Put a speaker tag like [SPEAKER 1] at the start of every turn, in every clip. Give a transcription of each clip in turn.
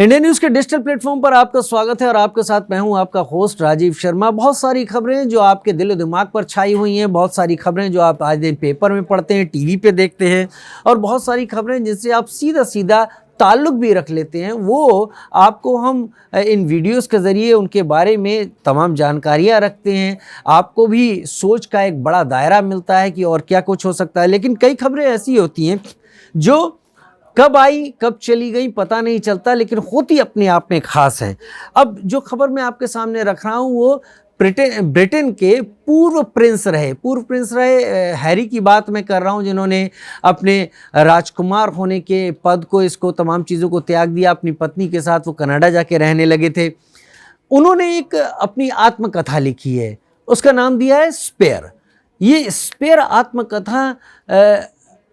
[SPEAKER 1] Indian news के digital platform पर आपका स्वागत है और आपके साथ मैं हूं आपका होस्ट राजीव शर्मा। बहुत सारी खबरें जो आपके दिलो दिमाग पर छाई हुई हैं, बहुत सारी खबरें जो आप आज दिन पेपर में पढ़ते हैं, टीवी पे देखते हैं, और बहुत सारी खबरें जिनसे आप सीधा सीधा ताल्लुक़ भी रख लेते हैं, वो आपको हम इन वीडियोस के ज़रिए उनके बारे में तमाम जानकारियाँ रखते हैं। आपको भी सोच का एक बड़ा दायरा मिलता है कि और क्या कुछ हो सकता है। लेकिन कई खबरें ऐसी होती हैं जो कब आई कब चली गई पता नहीं चलता, लेकिन होती अपने आप में ख़ास है। अब जो खबर मैं आपके सामने रख रहा हूँ वो ब्रिटेन के पूर्व प्रिंस रहे हैरी की बात मैं कर रहा हूँ, जिन्होंने अपने राजकुमार होने के पद को, इसको तमाम चीज़ों को त्याग दिया। अपनी पत्नी के साथ वो कनाडा जाके रहने लगे थे। उन्होंने एक अपनी आत्मकथा लिखी है, उसका नाम दिया है स्पेयर। ये स्पेयर आत्मकथा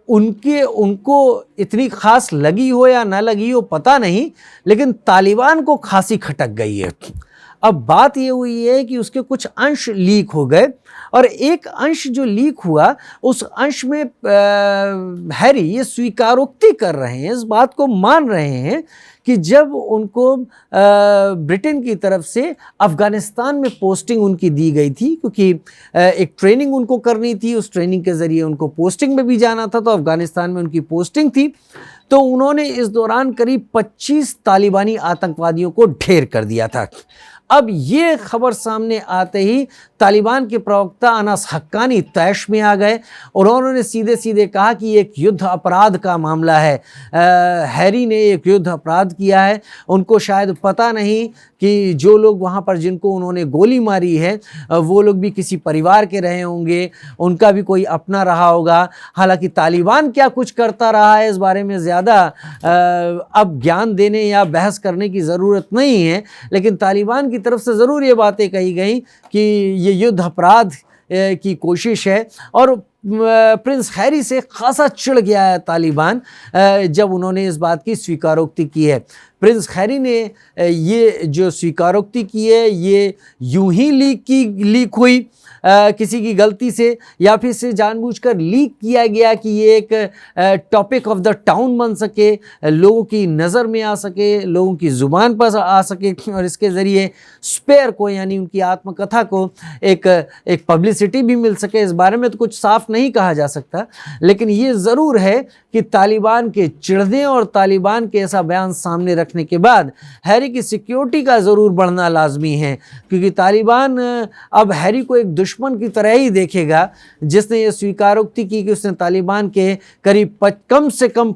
[SPEAKER 1] उनको इतनी ख़ास लगी हो या ना लगी हो पता नहीं, लेकिन तालिबान को खासी खटक गई है। अब बात ये हुई है कि उसके कुछ अंश लीक हो गए, और एक अंश जो लीक हुआ उस अंश में हैरी ये स्वीकारोक्ति कर रहे हैं, इस बात को मान रहे हैं कि जब उनको ब्रिटेन की तरफ से अफ़गानिस्तान में पोस्टिंग उनकी दी गई थी, क्योंकि एक ट्रेनिंग उनको करनी थी, उस ट्रेनिंग के ज़रिए उनको पोस्टिंग में भी जाना था, तो अफ़गानिस्तान में उनकी पोस्टिंग थी। तो उन्होंने इस दौरान करीब 25 तालिबानी आतंकवादियों को ढेर कर दिया था। अब ये खबर सामने आते ही तालिबान के प्रवक्ता अनस हक्कानी तैश में आ गए और उन्होंने सीधे सीधे कहा कि एक युद्ध अपराध का मामला है। हैरी ने एक युद्ध अपराध किया है। उनको शायद पता नहीं कि जो लोग वहाँ पर जिनको उन्होंने गोली मारी है वो लोग भी किसी परिवार के रहे होंगे, उनका भी कोई अपना रहा होगा। हालांकि तालिबान क्या कुछ करता रहा है इस बारे में ज़्यादा अब ज्ञान देने या बहस करने की ज़रूरत नहीं है, लेकिन तालिबान की तरफ से ज़रूर ये बातें कही गई कि ये युद्ध अपराध की कोशिश है। और प्रिंस हैरी से खासा चिढ़ गया है तालिबान जब उन्होंने इस बात की स्वीकारोक्ति की है। प्रिंस हैरी ने ये जो स्वीकारोक्ति की है ये यूं ही लीक हुई किसी की गलती से, या फिर से जानबूझकर लीक किया गया कि ये एक टॉपिक ऑफ द टाउन बन सके, लोगों की नज़र में आ सके, लोगों की ज़ुबान पर आ सके, और इसके ज़रिए स्पेयर को यानी उनकी आत्मकथा को एक पब्लिसिटी भी मिल सके। इस बारे में तो कुछ साफ नहीं कहा जा सकता, लेकिन ये ज़रूर है कि तालिबान के चिढ़ने और तालिबान के ऐसा बयान सामने रखने के बाद हैरी की सिक्योरिटी का ज़रूर बढ़ना लाजमी है, क्योंकि तालिबान अब हैरी को एक दुश्मन की तरह ही देखेगा जिसने ये स्वीकारोक्ति की कि उसने तालिबान के करीब कम से कम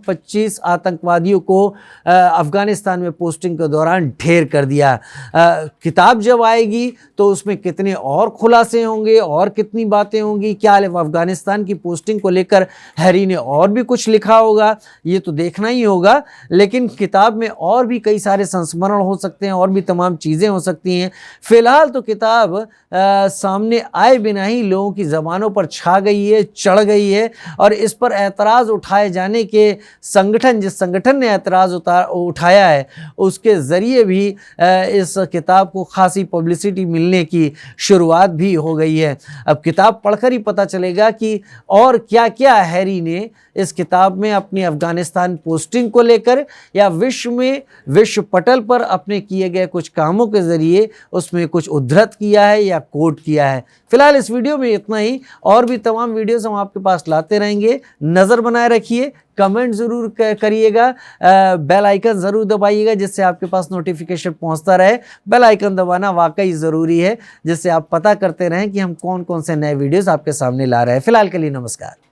[SPEAKER 1] 25 आतंकवादियों को अफ़गानिस्तान में पोस्टिंग के दौरान ढेर कर दिया। किताब जब आएगी तो उसमें कितने और खुलासे होंगे और कितनी बातें होंगी, क्या अफ़गानिस्तान की पोस्टिंग को लेकर हैरी ने और भी कुछ लिखा होगा, ये तो देखना ही होगा। लेकिन किताब में और भी कई सारे संस्मरण हो सकते हैं, और भी तमाम चीज़ें हो सकती हैं। फ़िलहाल तो किताब सामने आए बिना ही लोगों की ज़बानों पर छा गई है, चढ़ गई है, और इस पर एतराज़ उठाए जाने के जिस संगठन ने एतराज़ उठाया है उसके ज़रिए भी इस किताब को खासी पब्लिसिटी मिलने की शुरुआत भी हो गई है। अब किताब पढ़कर ही पता चलेगा कि और क्या क्या हैरी ने इस किताब में अपनी अफ़गानिस्तान पोस्टिंग को लेकर या विश्व पटल पर अपने किए गए कुछ कामों के ज़रिए उसमें कुछ उद्धृत किया है या कोट किया है। फिलहाल इस वीडियो में इतना ही, और भी तमाम वीडियोस हम आपके पास लाते रहेंगे। नज़र बनाए रखिए, कमेंट ज़रूर करिएगा, बेल आइकन ज़रूर दबाइएगा जिससे आपके पास नोटिफिकेशन पहुंचता रहे। बेल आइकन दबाना वाकई ज़रूरी है, जिससे आप पता करते रहें कि हम कौन कौन से नए वीडियोस आपके सामने ला रहे हैं। फिलहाल के लिए नमस्कार।